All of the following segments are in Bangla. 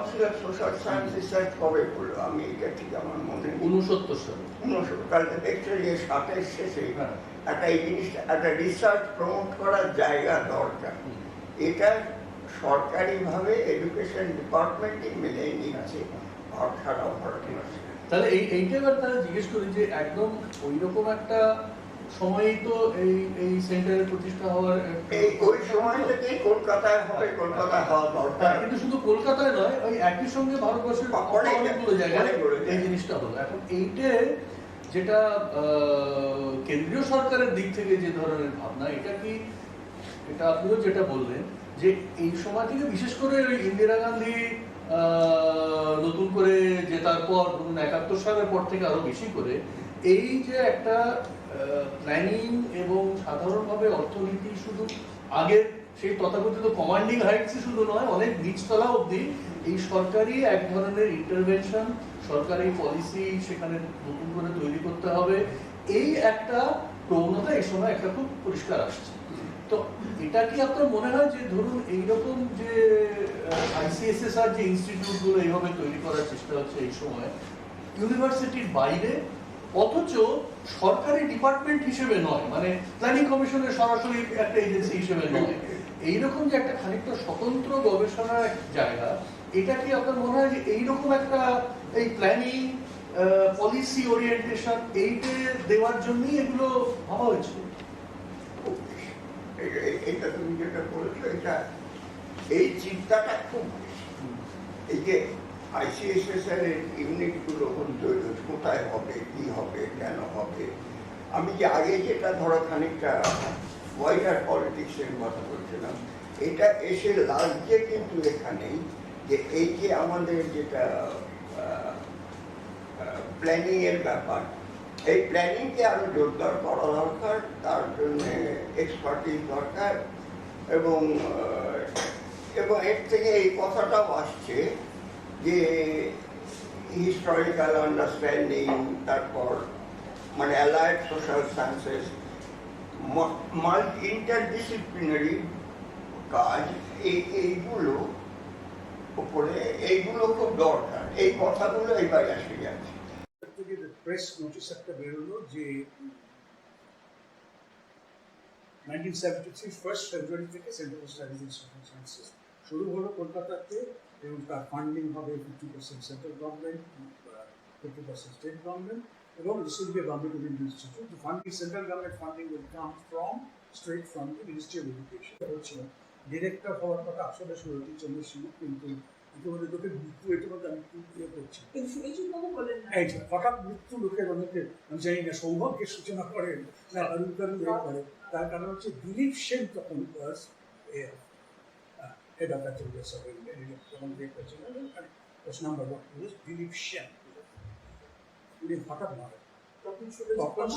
Council of social science research কবে হলো আমি এটা ঠিক আমার মনে নেই। 69 সালে। 69 কালকে দেখছো যে 60 শেষে একটা এই জিনিসটা একটা রিসার্চ প্রমোট করার জায়গা দরকার। এটা সরকারিভাবে এডুকেশন ডিপার্টমেন্টই মেনে নিচ্ছে সারা ভারতবর্ষে। তাহলে এইটা এবার তারা জিজ্ঞেস করি যে একদম ওই রকম একটা সময়ই তো এই সেন্টারের প্রতিষ্ঠা হওয়ার ওই সময় থেকেই কলকাতায় হবে, কলকাতায় হওয়া দরকার। কিন্তু শুধু কলকাতায় নয়, ওই একই সঙ্গে ভারতবর্ষের অনেকগুলো জায়গায় এই জিনিসটা হলো। এখন এইটা যেটা কেন্দ্রীয় সরকারের দিক থেকে যে ধরনের ভাবনা, এটা আপনিও যেটা বললেন যে এই সময় থেকে বিশেষ করে ওই ইন্দিরা গান্ধী নতুন করে জেতার পর 71 সালের পর থেকে আরো বেশি করে এই যে একটা প্ল্যানিং এবং সাধারণভাবে অর্থনীতি শুধু আগের সেই তথাকথিত কমান্ডিং হাইটসই শুধু নয়, অনেক নিচতলা অবধি এই সরকারি এক ধরনের ইন্টারভেনশন, সরকারি পলিসি সেখানে নতুন করে তৈরি করতে হবে, এই একটা প্রবণতা এই সময় একটা খুব পরিষ্কার আসছে। তো এটা কি আপনার মনে হয় যে ধরুন এইরকম যে আইসিএসএসআর যে ইনস্টিটিউটগুলো এইভাবে তৈরি করার চেষ্টা হচ্ছে এই সময় ইউনিভার্সিটির বাইরে, অথচ সরকারি ডিপার্টমেন্ট হিসেবে নয়, মানে প্ল্যানিং কমিশনের সরাসরি একটা এজেন্সি হিসেবে নয়, এইরকম যে একটা খানিকটা স্বতন্ত্র গবেষণার জায়গা, এটা কি আপনার মনে হয় যে এইরকম একটা এই প্ল্যানিং পলিসি ওরিয়েন্টেশন এইটা দেওয়ার জন্যই এগুলো ভাবা হয়েছে? এটা তুমি যেটা বলেছো, এটা এই চিন্তাটা খুব এই যে আইসিএসএসআর এর ইউনিটগুলো কোথায় হবে, কি হবে, কেন হবে। আমি যে আগে যেটা ধরো খানিকটা ওয়াইডার পলিটিক্সের কথা বলছিলাম, এটা এসে লাগছে কিন্তু এখানেই যে এই যে আমাদের যেটা প্ল্যানিং এর ব্যাপার, এই প্ল্যানিংকে আরো জোরদার করা দরকার, তার জন্য এক্সপার্টিস দরকার। এবং এর থেকে এই কথাটাও আসছে যে হিস্টোরিক্যাল আন্ডারস্ট্যান্ডিং, তারপর মানে অ্যালায়েড সোশ্যাল সায়েন্সেস, ইন্টারডিসিপ্লিনারি কাজ, এইগুলো উপরে এইগুলো খুব দরকার। এই কথাগুলো এইবার আসে যাচ্ছে। প্রেস নোটিশ একটা বেরোলো যে 1973 1st ফেব্রুয়ারি থেকে centre for studies in social sciences শুরু হলো কলকাতাতে, এবং তার ফান্ডিং হবে 50% সেন্ট্রাল গভর্নমেন্ট, 50% স্টেট গভর্নমেন্ট, এবং this will be a government-owned institute. The funding, central government funding will come straight from the Ministry of Education. হচ্ছিল ডিরেক্টর হওয়ার কথা আসলে শুরুতে চলেছিল, কিন্তু ইতিমধ্যে লোকের মৃত্যু, ইতিমধ্যে আমি ইয়ে করছি হঠাৎ মৃত্যু লোকের অনেকে, আমি জানি না সৌভাগ্যের সূচনা করেন না করে, তার কারণ হচ্ছে দিলীপ সেন তখন head of activities of তখন নাম্বার 1 দিলীপ সেন, উনি হঠাৎ মারা। তখন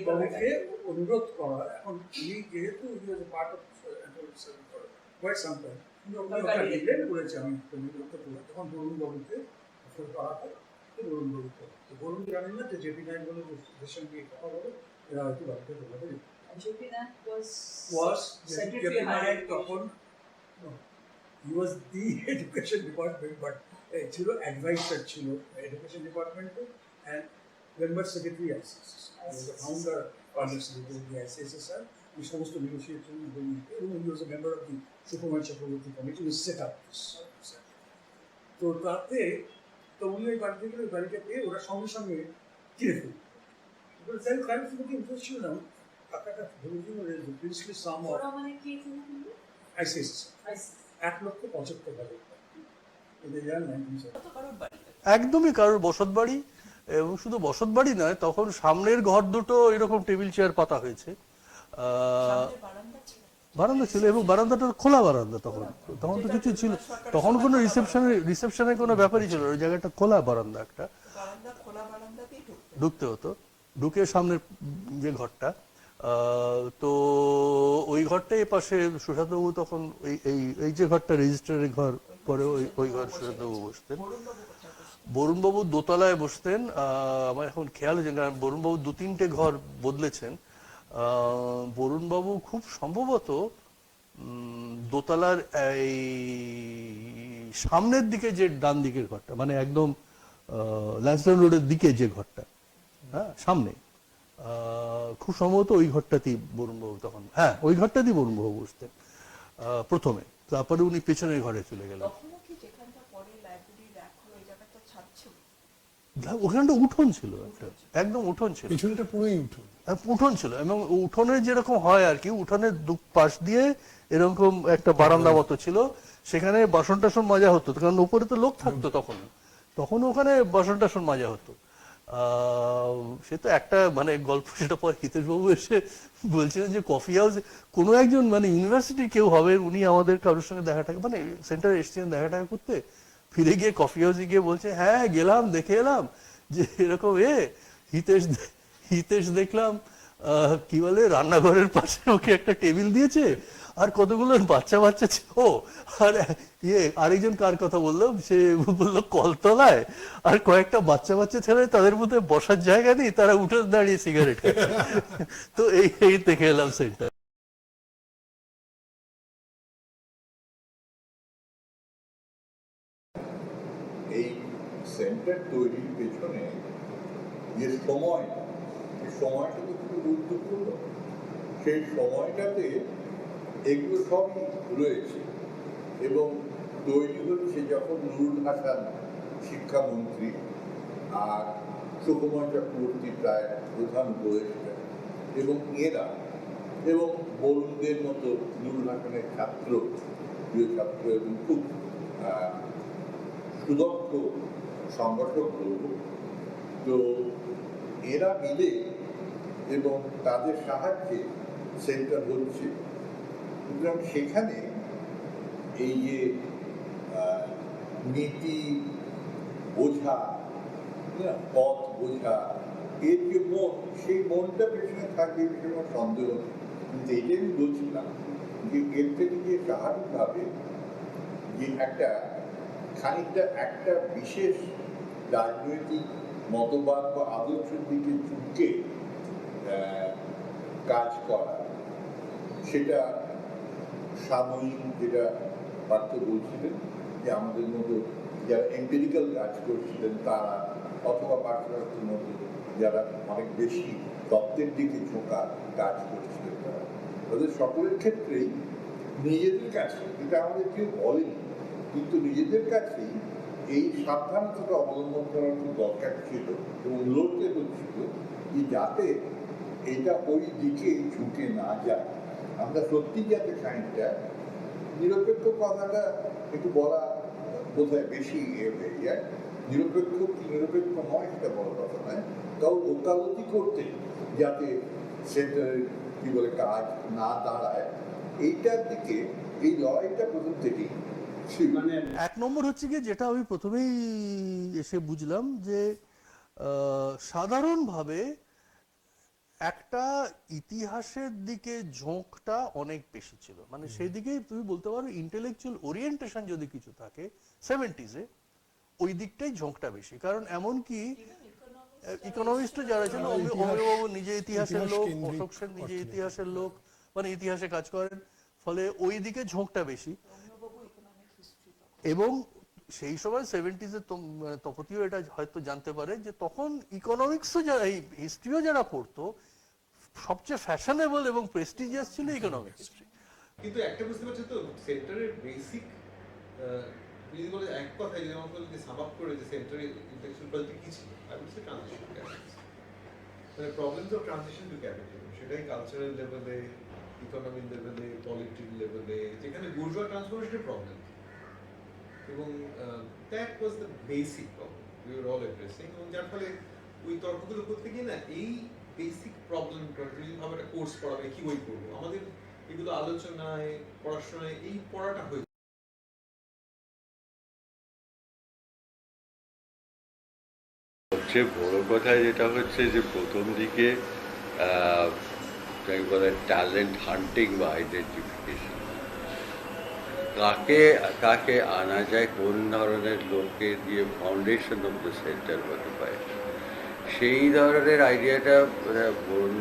বাবুকে অনুরোধ করা, এখন উনি যেহেতু part of quite some time, বলেছে আমি তখন বরুণ বাবুকে করা হয়। বরুণ বাবুকে বরুণ জানেন না যে জেপি নাইন বলে যে সঙ্গে কথা বলে, এরা হয়তো বাড়িতে বলে জেপি নাইন তখন he was the education department, but ছিল advisor ছিল education department and member secretary ICSSR, the founder of the ICSSR, এই সমস্ত নেগোসিয়েশন এবং he was a member of the Supreme Chakraborty Committee who set up this. তো তাতে তো উনি ওই বাড়ি থেকে ওই বাড়িটা পেয়ে ওরা সঙ্গে সঙ্গে কিনে ফেলল। ইন্টারেস্ট ছিল না, টাকাটা প্রিন্সলি সাম অফ ICSSR 1,75,000। একদমই কারোর বসত বাড়ি, এবং শুধু বসত বাড়ি নয়, তখন সামনের ঘর দুটো এরকম টেবিল চেয়ার পাতা হয়েছে, বারান্দা ছিল, এবং বারান্দাটা খোলা বারান্দা। তখন তো কিছু ছিল, তখন কোনো রিসেপশনের কোনো ব্যাপারই ছিল, ওই জায়গাটা খোলা বারান্দা, একটা ঢুকতে হতো, ঢুকে সামনের যে ঘরটা, তো ওই ঘরটা এ পাশে সুশান্তবাবু তখন এই যে ঘরটা রেজিস্ট্রারের ঘর, পরে ওই ঘর সুশান্তবাবু বসতেন। বরুণবাবু দোতলায় বসতেন। আমার এখন খেয়াল হয়েছে, কারণ বরুণবাবু 2-3টে ঘর বদলেছেন। বরুণবাবু খুব সম্ভবত দোতলার এই সামনের দিকে যে ডান দিকের ঘরটা, মানে একদম ল্যান্সডাউন রোডের দিকে যে ঘরটা, হ্যাঁ সামনে, খুব সম্ভবত ওই ঘরটাতেই বরুণবাবু তখন, হ্যাঁ ওই ঘরটাতেই বরুণবাবু বসতেন প্রথমে, তারপরে উনি পেছনের ঘরে চলে গেলেন। ওখানটা উঠোন ছিল, একটা একদম উঠোন ছিল, পিছনটা পুরোই উঠোন, উঠোন ছিল, এবং উঠোনের যেরকম হয় আর কি, উঠোনের দু পাশ দিয়ে এরকম একটা বারান্দা মতো ছিল, সেখানে বাসন টাসন মাজা হতো, কারণ উপরে তো লোক থাকতো তখন ওখানে বাসন টাসন মাজা হতো। সে তো একটা মানে গল্প, সেটা পর হিতেশবাবু এসে বলছিলেন যে কফি হাউস কোনো একজন মানে ইউনিভার্সিটির কেউ হবে, উনি আমাদের কারোর সঙ্গে দেখা টাকা মানে সেন্টারে এসেছিলেন দেখা টাকা করতে, ফিরে গিয়ে কফি হাউসে গিয়ে বলছে হ্যাঁ গেলাম, দেখে এলাম যে এরকম হিতেশ দেখলাম কি বলে রান্নাঘরের পাশে ওকে একটা টেবিল দিয়েছে, আর কতগুলো বাচ্চা ছিল। ও আর আরেকজন কার কথা বললো, সে বললো কলতলায় আর কয়েকটা বাচ্চা ছেলে, তাদের মধ্যে বসার জায়গা নেই, তারা উঠে দাঁড়িয়ে সিগারেট তো এই দেখে এলাম সেন্টার। এই সেন্টার তৈরির পেছনে যে সময়টা তো খুব গুরুত্বপূর্ণ, সেই সময়টাতে এগুলো সবই রয়েছে, এবং তৈরি হচ্ছে যখন নুরুল হাসান শিক্ষামন্ত্রী আর সুকুমার চক্রবর্তী প্রায় প্রধান উপদেষ্টা, এবং এরা এবং বরুণদের মতো নুরুল হাসানের প্রিয় ছাত্র এবং খুব সুদক্ষ সংগঠক বলব, তো এরা মিলে এবং তাদের সাহায্যে সেন্টার হচ্ছে। সুতরাং সেখানে এই যে নীতি বোঝা, পথ বোঝা, এর যে মন, সেই মনটা পেছনে থাকবে পেছনে সন্দেহ নেই। কিন্তু এটাই আমি বলছিলাম যে এর থেকে যে স্বাভাবিকভাবে যে খানিকটা একটা বিশেষ রাজনৈতিক মতবাদ বা আদর্শের দিকে ঝুঁকে কাজ করা, সেটা সাময়িক, যেটা পার্থ বলছিলেন যে আমাদের মতো যারা এমপিরিক্যাল কাজ করছিলেন তারা, অথবা পার্থের মতো যারা অনেক বেশি তত্ত্বের দিকে ঝোঁকা কাজ করছিলেন তারা, তাদের সকলের ক্ষেত্রেই নিজেদের কাছে, এটা আমাদের কেউ বলেনি, কিন্তু নিজেদের কাছেই এই সাবধানতাটা অবলম্বন করার খুব দরকার ছিল, এবং লড়তে হচ্ছিল যে যাতে এটা ওই দিকে ঝুঁকে না যায়। আমরা সত্যি যাতে খানিকটা নিরপেক্ষ কথাটা একটু বলা বোধহয় বেশি হয়ে যায়, নিরপেক্ষ কি নিরপেক্ষ নয় সেটা বড় কথা নয়, তাও ওকালতি করতে যাতে সেন্টারের কি বলে কাজ না দাঁড়ায়, এইটার দিকে এই লড়াইটা প্রথম থেকেই। মানে এক নম্বর হচ্ছে গিয়ে যেটা আমি প্রথমেই এসে বুঝলাম যে সাধারণভাবে একটা ইতিহাসের দিকে ঝোঁকটা অনেক বেশি ছিল, মানে সেই দিকে তুমি বলতে পারো ইন্টেলেকচুয়াল ওরিয়েন্টেশন যদি কিছু থাকে 70s-এ, ওই দিকটাই ঝোঁকটা বেশি। কারণ এমনকি ইকোনমিস্ট যারা ছিল, অমিয়বাবু নিজে ইতিহাসের লোক, অশোক সেন নিজে ইতিহাসের লোক, মানে ইতিহাসে কাজ করেন, ফলে ওই দিকে ঝোঁকটা বেশি। এবং সেই সময় 70s-এ তপতিও এটা হয়তো জানতে পারে যে তখন ইকোনমিক্সও যারা, এই হিস্ট্রিও যারা পড়তো, সবচেয়ে ফ্যাশনেবল এবং প্রেস্টিজিয়াস ছিল ইকোনমিক্স। কিন্তু একটা বুঝতে পারছো তো, সেন্টারের বেসিক যদি বলে এক কথায় যদি আমাকে যদি সাম আপ করে যে সেন্টারের ইন্টেলেকচুয়াল কোয়ালিটি কি ছিল, I will say transition capitalism, মানে problems of transition to capitalism, সেটাই কালচারাল লেভেলে, ইকোনমিক লেভেলে, পলিটিক্যাল লেভেলে, যেখানে বুর্জোয়া ট্রান্সফরমেশনের প্রবলেম, এবং that was the basic problem we were all addressing. এবং যার ফলে ওই তর্কগুলো করতে গিয়ে না, এই বেসিক প্রবলেমটা যদি ভাবে একটা কোর্স পড়াবে, কি বই পড়বো, আমাদের এগুলো আলোচনায়, পড়াশোনায় এই পড়াটা হয়ে সবচেয়ে বড় কথা যেটা হচ্ছে যে প্রথম দিকে বলে ট্যালেন্ট হান্টিং বা আইডেন্টিফিকেশন, কাকে আনা যায়, কোন ধরনের লোককে দিয়ে ফাউন্ডেশন অফ দ্য সেন্টার হতে পারে, সেই ধরনের আইডিয়াটা বরুণ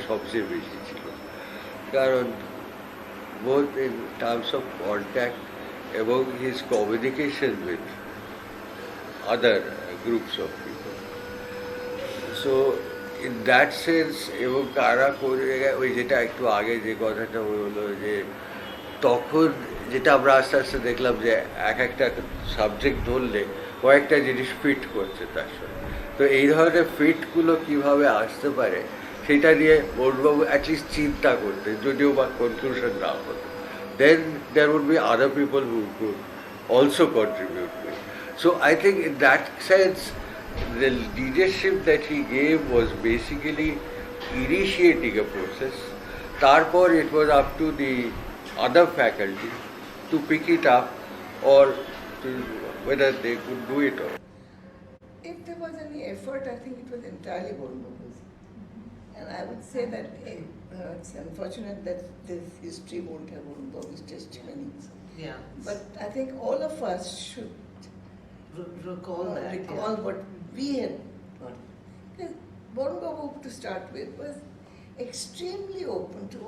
সবচেয়ে বেশি ছিল। কারণ both in terms of contact এবং his communication with other groups of people. So in that sense এবং কারা করে ওই যেটা একটু আগে যে কথাটা হলো যে তখন যেটা আমরা আস্তে আস্তে দেখলাম যে এক একটা সাবজেক্ট ধরলে কয়েকটা জিনিস ফিট করছে তার সঙ্গে, তো এই ধরনের ফিটগুলো কীভাবে আসতে পারে সেটা নিয়ে বরুণবাবু অ্যাটলিস্ট চিন্তা করতেন, যদিও বা কনক্লুশন না হতো। Then there would be other people who could also contribute to it. So I think in that sense, the leadership that he gave was basically initiating a process. Therefore, it was up to the other faculty to pick it up or to, whether they could do it or not. If there was any effort, I think it was entirely Bornbabu's. And I would say that it's unfortunate that this history won't have Bornbabu's testimony. Yeah. But I think all of us should Recall that. recall what we had done. Because Bornbabu, to start with, was extremely open to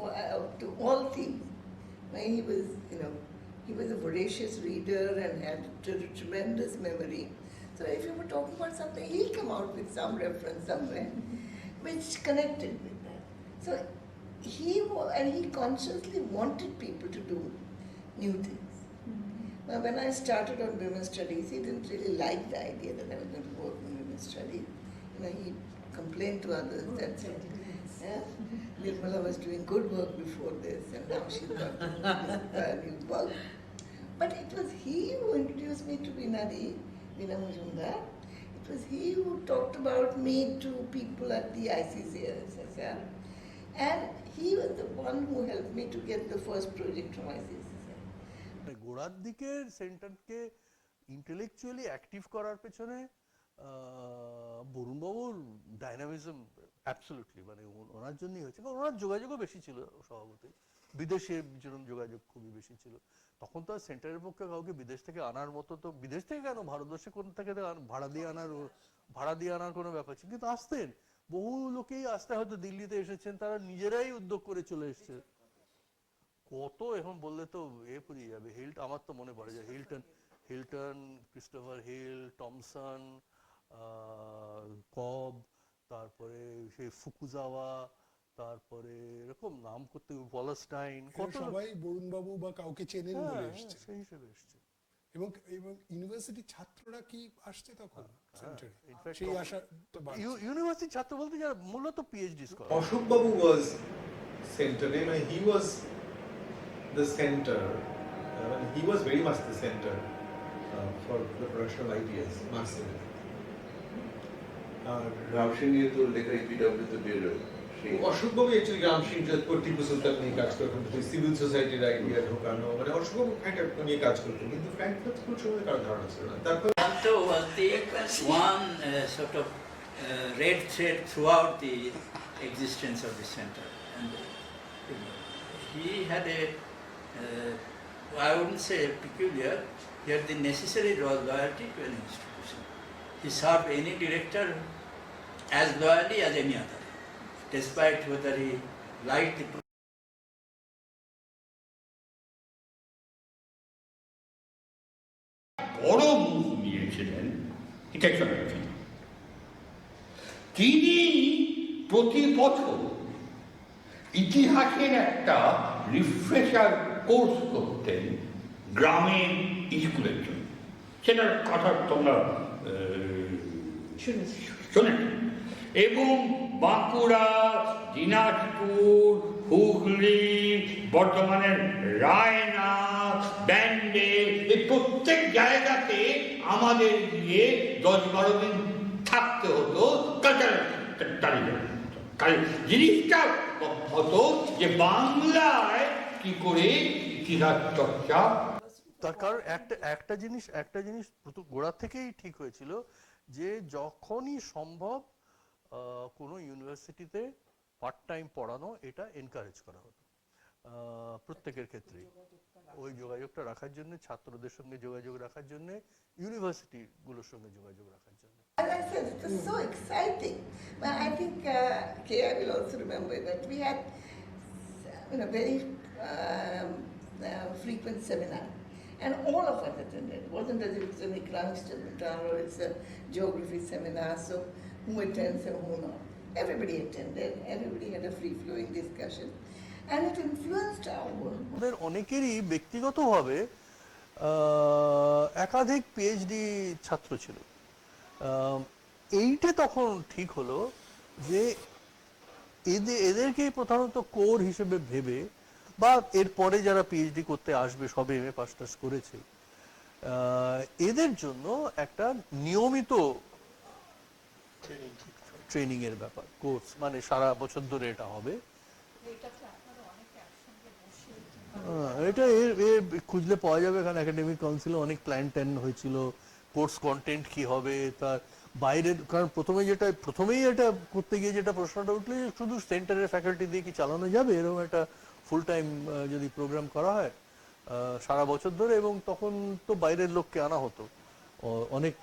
all things. He was, he was a voracious reader and had a tremendous memory. So if you were talking about something, he'll come out with some reference somewhere which connected with that. So he consciously wanted people to do new things. Now, when I started on women's studies, he didn't really like the idea that I was going to work on women's studies. He complained to others that Nirmala was doing good work before this, and now she's got this new work. But it was he who introduced me to Veena Majumdar. It was he who talked about me to people at the ICSSSC. And he was the one who helped me to get the first project from ICSSC. গোড়ার দিকের সেন্টারকে ইন্টেলেকচুয়ালি অ্যাক্টিভ করার পেছনে বরুণবাবুর ডাইনামিজম অ্যাবসলিউটলি, মানে ওনার জন্যই হয়েছে, কারণ ওনার যোগাযোগও বেশি ছিল স্বভাবতই, বিদেশে যেরকম যোগাযোগ খুবই বেশি ছিল। তখন তো আর সেন্টারের পক্ষে কাউকে বিদেশ থেকে আনার মতো, তো বিদেশ থেকে কেন, ভারতবর্ষে কোন থেকে ভাড়া দিয়ে আনার কোনো ব্যাপার ছিল, কিন্তু আসতেন বহু লোকেই আসতে, হয়তো দিল্লিতে এসেছেন, তারা নিজেরাই উদ্যোগ করে চলে এসছে। কত এখন বললে তো পুড়িয়ে যাবে। আমার তো মনে পড়ে যে হিল্টন, ক্রিস্টোফার হিল, টমসন, কব, তারপরে সেই ফুকুজাওয়া, তারপরে এরকম নাম করতে, ওয়ালাস্টাইন, কত সবাই বরুণবাবু বা কাউকে চেনেন বলে এসছে, সেই হিসেবে এসছে। এবং ইউনিভার্সিটি ছাত্ররা কি আসছে তখন সেন্টারে? সেই আশা ইউনিভার্সিটি ছাত্র বলতে যারা মূলত পিএইচডি করে। Ashok Babu was center, he was the center, he was very much the center for the production of ideas, Marxism. Ram Singh নিয়ে তো লেখা পিডব্লিউ তে বেরোয়। অশোক বাবু অ্যাকচুয়ালি রামসিং টিপু সুলতান নিয়ে কাজ করতেন, সিভিল সোসাইটির আইডিয়া ঢোকানো, মানে অশোক বাবু নিয়ে কাজ করতেন, কিন্তু ফ্র্যাঙ্কফুর্ট স্কুল সম্বন্ধে কারো ধারণা ছিল না। তারপর was the one sort of red thread throughout the existence of the center, and he had I wouldn't say peculiar, he had the necessary loyalty to an institution. He served any director as loyally as any other, despite whether he liked the বড় মুখ নিয়েছিলেন, এটা চলেছে। তিনি প্রতি বছর ইতিহাসের একটা রিফ্রেশার কোর্স করতেন গ্রামের স্কুলের জন্য। সেটার কথা তোমরা শোনেন। এবং বাঁকুড়া, দিনাজপুর, হুগলি, বর্ধমানের রায়না, ব্যান্ডেল, এই প্রত্যেক জায়গাতে আমাদের গিয়ে 10-12 দিন থাকতে হতো। জিনিসটা হতো যে বাংলায় কি করে ইতিহাস চর্চা। তার কারণ একটা জিনিস গোড়া থেকেই ঠিক হয়েছিল যে যখনই সম্ভব কোনো ইউনিভার্সিটিতে পার্ট টাইম পড়ানো, এটা এনকারেজ করা হতো প্রত্যেকের ক্ষেত্রেই। ওই যোগাযোগটা রাখার জন্য, ছাত্রদের সঙ্গে যোগাযোগ রাখার জন্য, ইউনিভার্সিটিগুলোর সঙ্গে যোগাযোগ রাখার জন্য। As I said, it was so exciting. But I think Kay will also remember that we had very frequent seminar. And all of us attended. It wasn't as if it's an crunch or it's a geography seminar, so who attends and who not. Everybody attended, everybody had a free-flowing discussion, and it influenced our work. আমাদের অনেকেরই ব্যক্তিগতভাবে একাধিক পিএইচডি ছাত্র ছিল। এইটা তখন ঠিক হলো যে এদেরকেই প্রধানত কোর হিসেবে ভেবে, বা এরপরে যারা পিএইচডি করতে আসবে সবে এমএ পাস টাস করেছে, এদের জন্য একটা নিয়মিত ট্রেনিং এর ব্যাপার, কোর্স, মানে সারা বছর ধরে এটা হবে। এটা খুঁজলে পাওয়া যাবে, কারণ একাডেমিক কাউন্সিলে অনেক প্ল্যান ট্যান হয়েছিল, কোর্স কন্টেন্ট কি হবে, তার বাইরের, কারণ প্রথমেই এটা করতে গিয়ে যেটা প্রশ্নটা উঠলে শুধু সেন্টারের ফ্যাকাল্টি দিয়ে কি চালানো যাবে, এরকম একটা ফুল টাইম যদি প্রোগ্রাম করা হয় সারা বছর ধরে, এবং তখন তো বাইরের লোককে আনা হতো অনেক,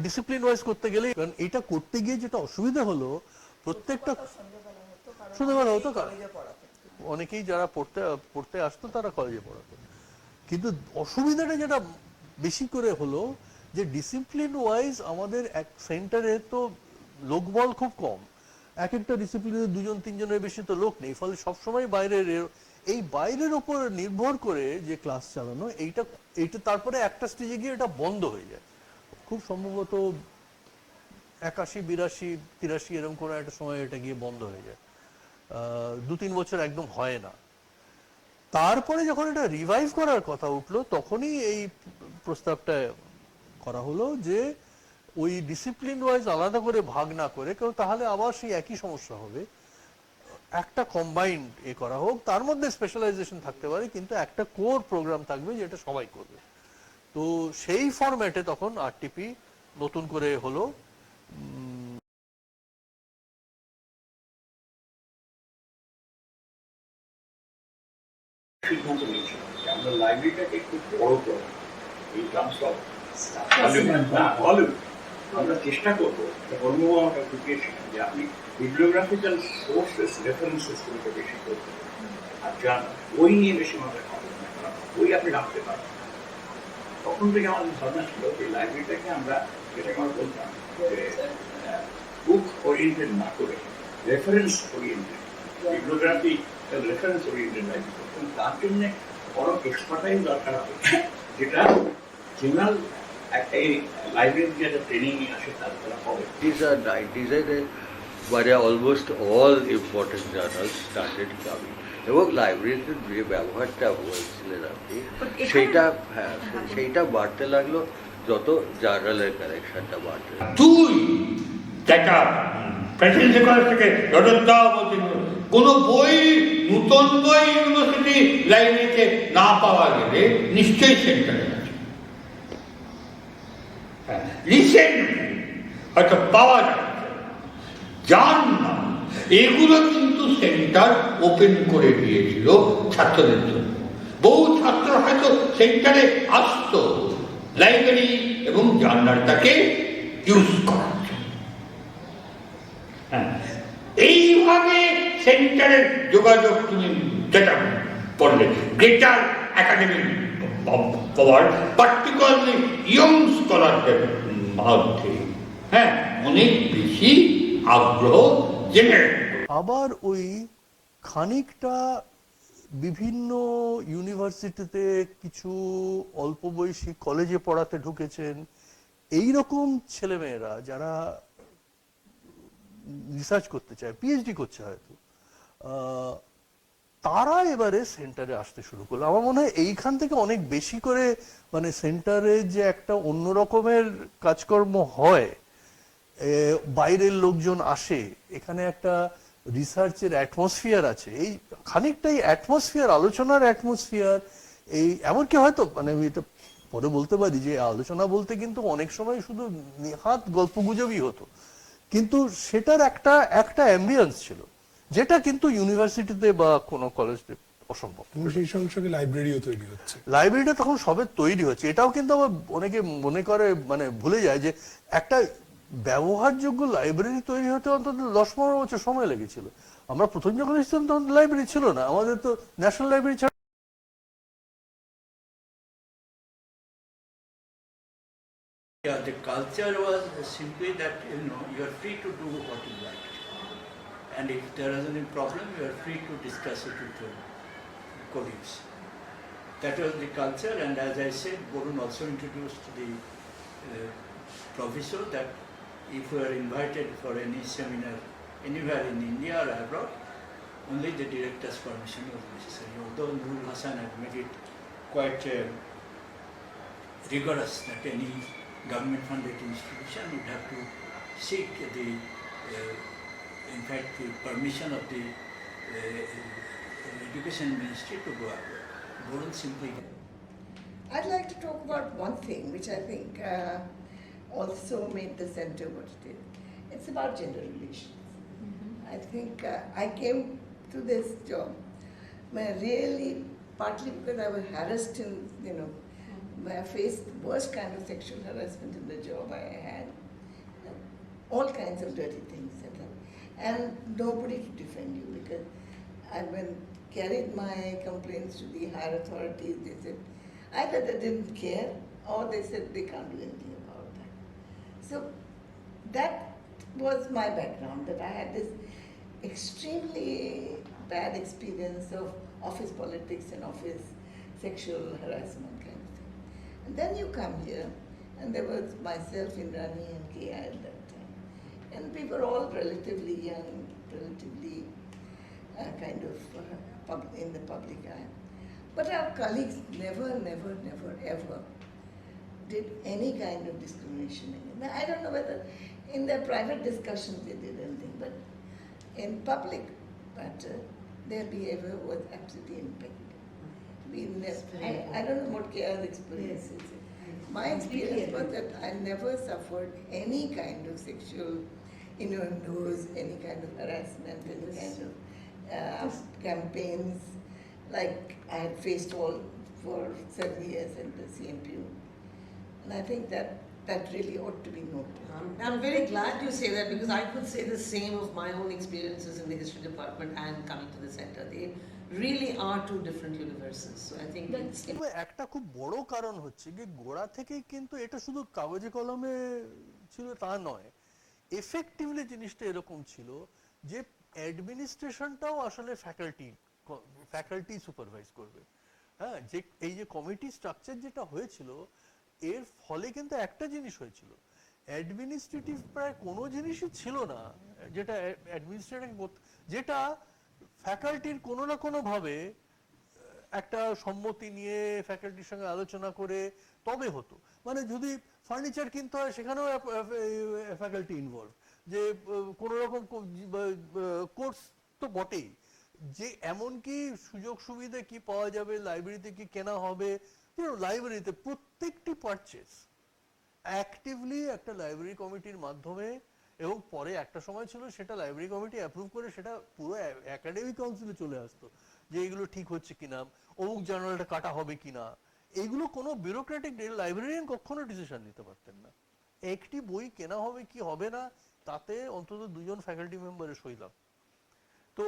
ডিসিপ্লিন ওয়াইজ করতে গেলে। কারণ এটা করতে গিয়ে যেটা অসুবিধা হলো, প্রত্যেকটা সন্ধ্যাবেলা হতো, অনেকেই যারা পড়তে আসতো তারা কলেজে পড়াতো, কিন্তু অসুবিধাটা যেটা বেশি করে হলো যে ডিসিপ্লিন ওয়াইজ আমাদের এক সেন্টারে তো লোকবল খুব কম, এক একটা ডিসিপ্লিনে 2-3জনের বেশি তো লোক নেই, ফলে সবসময় বাইরের ওপর নির্ভর করে যে ক্লাস চালানো, এইটা তারপরে একটা স্টেজে গিয়ে এটা বন্ধ হয়ে যায়। খুব সম্ভবত 81, 82, 83 এরকম কোনো একটা সময় এটা গিয়ে বন্ধ হয়ে যায়, 2-3 বছর একদম হয় না। তারপরে যখন এটা রিভাইভ করার কথা উঠলো, তখনই এই প্রস্তাবটা করা হলো যে ওই ডিসিপ্লিন ওয়াইজ আলাদা করে ভাগ না করে, কারণ তাহলে আবার সেই একই সমস্যা হবে, একটা কম্বাইন্ড করা হোক, তার মধ্যে স্পেশালাইজেশন থাকতে পারে, কিন্তু একটা কোর প্রোগ্রাম থাকবে যেটা সবাই করবে। তো সেই ফরম্যাটে তখন আরটিপি নতুন করে হলো। সিদ্ধান্ত নিয়েছিল যে আমরা লাইব্রেরিটাকে একটু বড় করব, এই টার্মস অফ ভলিউম আমরা চেষ্টা করবো। কর্মবাবু আমাকে ঢুকিয়েছিলেন যে আপনি বিব্লিওগ্রাফিক্যাল সোর্সেস রেফারেন্সেস গুলোকে বেশি করতে, আর যার বই নিয়ে বেশি মাত্রা হবে না, বই আপনি রাখতে পারবেন। তখন থেকে আমাদের ভাবনা ছিল যে লাইব্রেরিটাকে আমরা, যেটাকে আমরা বলতাম যে বুক ওরিয়েন্টেড না করে reference oriented, bibliography reference oriented library, তার জন্য বড় এক্সপার্টাইজ দরকার হবে, যেটা জেনারেল একটা লাইব্রেরি যেটা ট্রেনিং আসে তার দ্বারা হবে। These are 90s where almost all important journals started coming. এবং লাইব্রেরিতে যে ব্যবহারটা বলছিলেন আপনি, সেইটা বাড়তে লাগলো যত জার্নালের কালেকশনটা বাড়তে লাগলো। তুই যেটা প্রেসিডেন্সি কলেজ থেকে অর্ডার দেওয়া বলছিল, কোনো বই, নতুন বই ইউনিভার্সিটি লাইব্রেরিতে না পাওয়া গেলে নিশ্চয়ই সেন্টারে আছে। রিসেন্ট হয়তো পাওয়া যাচ্ছে, যার নাম, এগুলো কিন্তু সেন্টার ওপেন করে দিয়েছিল ছাত্রদের জন্য। বহু ছাত্র হয়তো সেন্টারে আসতো লাইব্রেরি এবং জার্নালটাকে ইউজ করার জন্য। এইভাবে সেন্টারের যোগাযোগ তুমি যেটা পড়লে, গ্রেটার একাডেমিক পাওয়ার, পার্টিকুলারলি ইয়ং স্কলারদের মধ্যে অনেক বেশি আগ্রহ জেনারেট। আবার ওই খানিকটা বিভিন্ন ইউনিভার্সিটিতে কিছু অল্প বয়সী কলেজে পড়াতে ঢুকেছেন এইরকম ছেলেমেয়েরা যারা রিসার্চ করতে চায়, পিএইচডি করছে হয়তো, তারা এবারে সেন্টারে আসতে শুরু করলো। আমার মনে হয় এইখান থেকে অনেক বেশি করে, মানে সেন্টারে যে একটা অন্য রকমের কাজকর্ম হয়, বাইরের লোকজন আসে, এখানে একটা রিসার্চের অ্যাটমসফিয়ার আছে, এই খানিকটাই অ্যাটমসফিয়ার, আলোচনার অ্যাটমসফিয়ার, এই এমনকি হয়তো, মানে আমি এটা পরে বলতে পারি যে আলোচনা বলতে কিন্তু অনেক সময় শুধু নেহাত গল্পগুজবই হতো, কিন্তু সেটার একটা অ্যাম্বিয়েন্স ছিল, যেটা কিন্তু ইউনিভার্সিটিতে বা কোনো কলেজে অসম্ভব। সেই সঙ্গে লাইব্রেরিও তৈরি হচ্ছে, লাইব্রেরিটা তখন সবে তৈরি হচ্ছে। এটাও কিন্তু আবার অনেকে মনে করে, মানে ভুলে যায় যে একটা ব্যবহারযোগ্য লাইব্রেরি তৈরি হতে অন্তত 10-15 বছর সময় লেগেছিল। আমরা প্রথম যখন এসেছিলাম তখন লাইব্রেরি ছিল না, আমাদের তো ন্যাশনাল লাইব্রেরি ছাড়া But the culture was simply that, you are free to do what you like. And if there is any problem, you are free to discuss it with your colleagues. That was the culture, and as I said, Borun also introduced the proviso that if we are invited for any seminar anywhere in India or abroad, only the director's permission was necessary. Although Nurul Hasan had made it quite rigorous that any government-funded institution would have to seek the, in fact, the permission of the Education Ministry to go abroad. Borun simply. I'd like to talk about one thing which I think also made the center what it is. It's about gender relations. I think I came to this job really partly because I was harassed in, I faced the worst kind of sexual harassment in the job I had. All kinds of dirty things. And nobody to defend you because I carried my complaints to the higher authorities. They said either they didn't care or they said they can't do anything about that. So that was my background, that I had this extremely bad experience of office politics and office sexual harassment kind of thing. And then you come here, and there was myself, Indrani and K.I. at that time. And we were all relatively young, relatively in the public eye. But our colleagues never, ever did any kind of discrimination. I don't know whether in their private discussions they did anything, but in public matter, their behavior was absolutely impeccable. I don't know what Kia's experience is. My experience was that I never suffered any kind of sexual innuendos, any kind of harassment, any kind of campaigns like I had faced all for 7 years at the CMPU. And I think that really ought to be noted. I'm very glad you say that because I could say the same of my own experiences in the history department and coming to the center. They really are two different universes. So I think it's... একটা খুব বড় কারণ হচ্ছে যে গোড়া থেকেই কিন্তু এটা শুধু কাগজে কলমে ছিল তা নয়, এফেক্টিভলি জিনিসটা এরকম ছিল যে অ্যাডমিনিস্ট্রেশনটাও আসলে ফ্যাকাল্টি সুপারভাইজ করবে। হ্যাঁ, যে এই যে কমিটি স্ট্রাকচার যেটা হয়েছিল এর ফলে কিন্তু একটা জিনিস হয়েছিল, অ্যাডমিনিস্ট্রেটিভ প্রায় কোনো জিনিসই ছিল না যেটা যেটা ফ্যাকাল্টির কোনো না কোনো ভাবে একটা সম্মতি নিয়ে ফ্যাকাল্টির সঙ্গে আলোচনা করে তবে হতো। মানে যদি ফার্নিচার কিনতে হয় সেখানেও ফ্যাকাল্টি ইনভলভ, যে কোনো রকম কোর্স তো বটেই, যে এমনকি সুযোগ সুবিধা কি পাওয়া যাবে, লাইব্রেরিতে কি কেনা হবে, লাইব্রেরিতে প্রত্যেকটি পারচেস অ্যাক্টিভলি একটা লাইব্রেরি কমিটির মাধ্যমে, এবং পরে একটা সময় ছিল সেটা লাইব্রেরি কমিটি অ্যাপ্রুভ করে সেটা পুরো একাডেমিক কাউন্সিলে চলে আসতো যে এগুলো ঠিক হচ্ছে কিনা, অমুক জার্নালটা কাটা হবে কিনা। এগুলো কোনো ব্যুরোক্রেটিক লাইব্রেরিয়ান কখনো ডিসিশন নিতে পারতেন না। একটি বই কেনা হবে কি হবে না তাতে অন্তত 2 জন ফ্যাকাল্টি মেম্বারের সই লাগতো। তো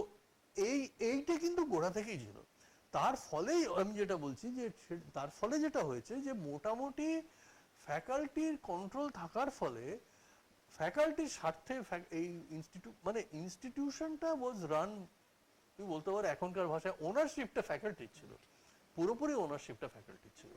এইটা কিন্তু গোড়া থেকেই ছিল। তার ফলেই আমি যেটা বলছি যে তার ফলে যেটা হয়েছে যে মোটামুটি ফ্যাকাল্টির কন্ট্রোল থাকার ফলে ফ্যাকাল্টির স্বার্থে এই ইনস্টিটিউশনটা ওয়াজ রান, তুমি বলতে পারো এখনকার ভাষায় ওনারশিপটা ফ্যাকাল্টির ছিল, পুরোপুরি ওনারশিপটা ফ্যাকাল্টির ছিল।